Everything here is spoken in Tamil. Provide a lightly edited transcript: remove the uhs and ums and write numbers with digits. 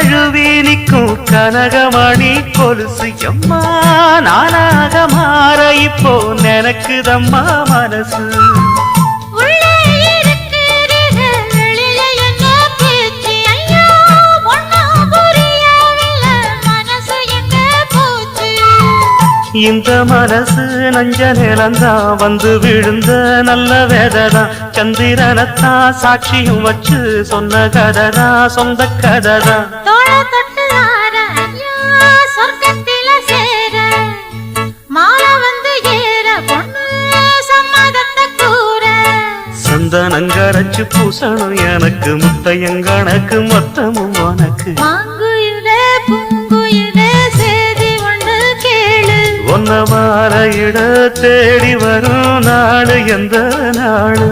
தழுவி நிற்கும் கனகமணி கொலுசு எம்மா நானாக மாற இப்போ நினைக்குதம்மா மனசு இந்த மனசு நஞ்ச நிலந்தான் வந்து விழுந்த நல்ல வேததான் சந்திரனத்தான் சாட்சியும் வச்சு சொன்ன கதரா சொந்த கதரா சந்தனங்கரைச்சு பூசணும் எனக்கு முத்தையங்கணக்கு மொத்தமும் உனக்கு ஒன்ன மாற இட தேடி வரும் நாடு எந்த நாடு